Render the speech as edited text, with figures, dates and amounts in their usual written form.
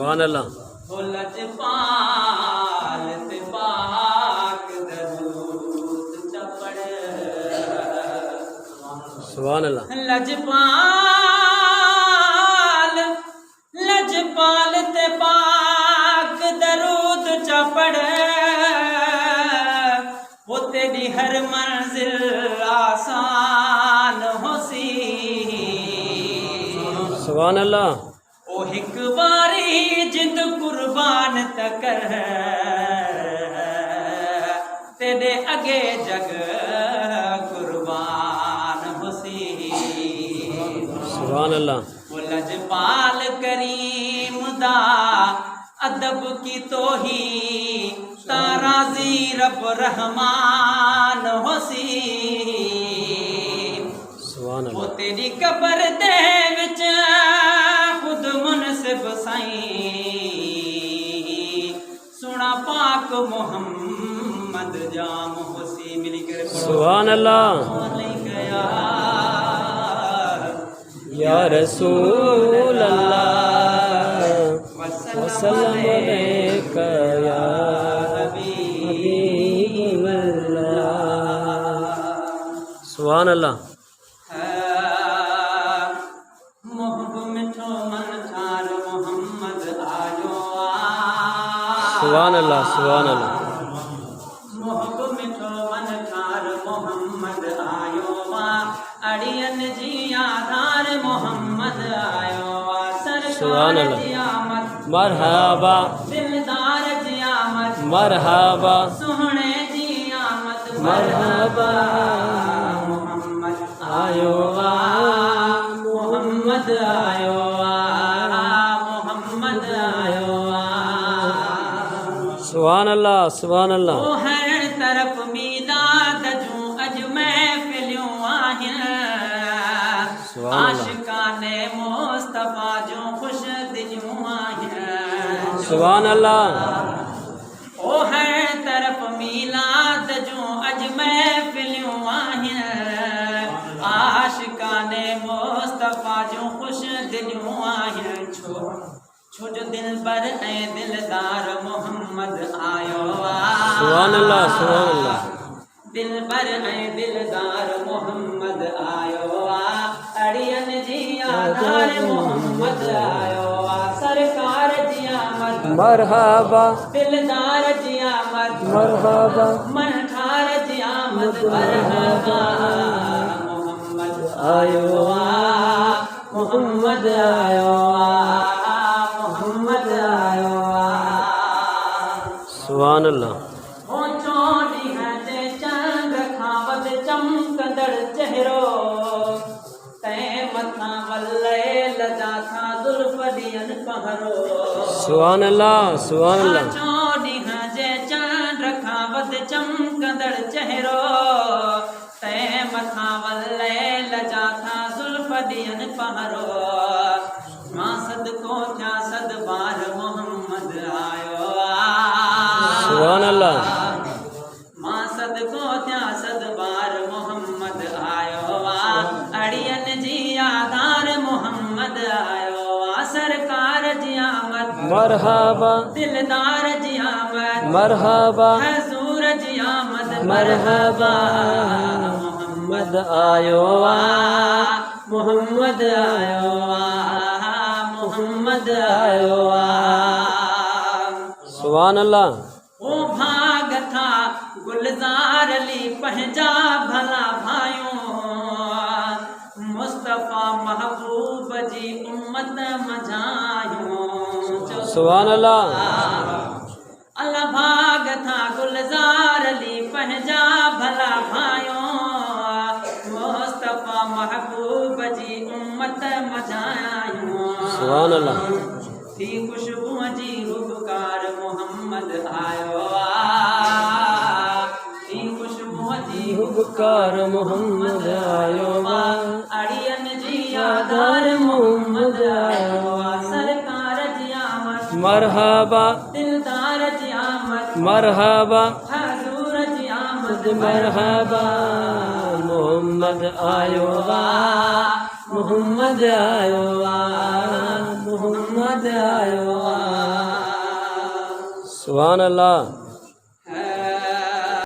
सुभान अल्लाह। ओ लजपाल ते पाक दरूद चपड़ सुभान अल्लाह। लजपाल ते पाक दरूद चपड़ वो तेरी हर मंजिल आसान होसी। सुभान अल्लाह। ओ हिक बारी जिंद कुर्बान तकर तेरे अगे जग कुर्बान होसी। सुभान अल्लाह। वो लजपाल करीम दा अदब की तोही ताराजी रब रहमान होसी। सुभान वो अल्लाह। तेरी कबर दे विच खुद मुनसिब साईं सुना पाक मोहम्मद जाम होसी। मिली कर सुभान अल्लाह। या रसूल अल्लाह वसल्लम अलैका या हबीब अल्लाह। सुभान अल्लाह। सुभान अल्लाह। सुभान अल्लाह। मोहब्बत मिठो मन ठार मोहम्मद आयो वा अड़ियन जी आधार मोहम्मद आयो वा सरकार जी आमद मरहबा दिलदार जी आमद मरहबा सोहणे जी आमद मरहबा मोहम्मद आयो वा मोहम्मद आयो वा मोहम्मद आयो वा। सुभान अल्लाह। सुभान अल्लाह। ओ हर तरफ मीलाद जूं अज महफिलियूं आहिनि आशिकाने मुस्तफा जूं खुश दिलियूं आहिनि। सुभान अल्लाह। ओ हर तरफ मीलाद जूं अज महफिलियूं आहिनि आशिकाने मुस्तफा जूं खुश दिलियूं आहिनि। छो जो दिलबर ऐं दिलदार मोहम्मद आयो वा। सुभान अल्लाह। सुभान अल्लाह। दिलबर ऐं दिलदार मोहम्मद आयो वा अड़ियन जी आधार मोहम्मद आयो वा सरकार जी आमद मरहबा दिलदार जी आमद मरहबा मन ठार जी आमद मरहबा मोहम्मद आयो वा मोहम्मद आयो वा मोहम्मद आयो वा। सुभान अल्लाह। ओ चोरी है ते चंद खावत चमकंदड़ चेहरो तै मथा वल्ले लजा था जुल्फ दियन पहरो। सुभान अल्लाह। सुभान अल्लाह। चोरी है जे चंद खावत चमकंदड़ चेहरो तै मथा वल्ले लजा था जुल्फ दियन पहरो। मां सदको थया सद बार मोहम्मद आयो सुभान अल्लाह। मां सदको थया सद बार मोहम्मद आयो वा अड़ियन जी आधार मोहम्मद आयो वा सरकार जी आमद मरहबा दिलदार जी आमद मरहबा हजूर जी आमद मरहबा मोहम्मद आयो वा मोहम्मद आयो वा मोहम्मद आयो वा। सुभान अल्लाह। ओ भाग था गुलजार अली पंहिंजा भला भाइयों मुस्तफा महबूब जी उम्मत मझायूं। सुभान अल्लाह। अल्लाह भाग था गुलजार अली पंहिंजा भला भाइयों मुस्तफा महबूब जी उम्मत मझायूं। सुभान अल्लाह। थी खुशबू जी रूपकार मोहम्मद आयो थी खुशबू जी हुबकार मोहम्मद आयो वा अड़ियन जी आधार मोहम्मद आयो सरकार जी आमद मरहबा दिलदार जी आमद मरहबा हजूर जी आमद मरहबा मोहम्मद आयो वा मोहम्मद आयो वा मोहम्मद आयो वा। सुभान अल्लाह।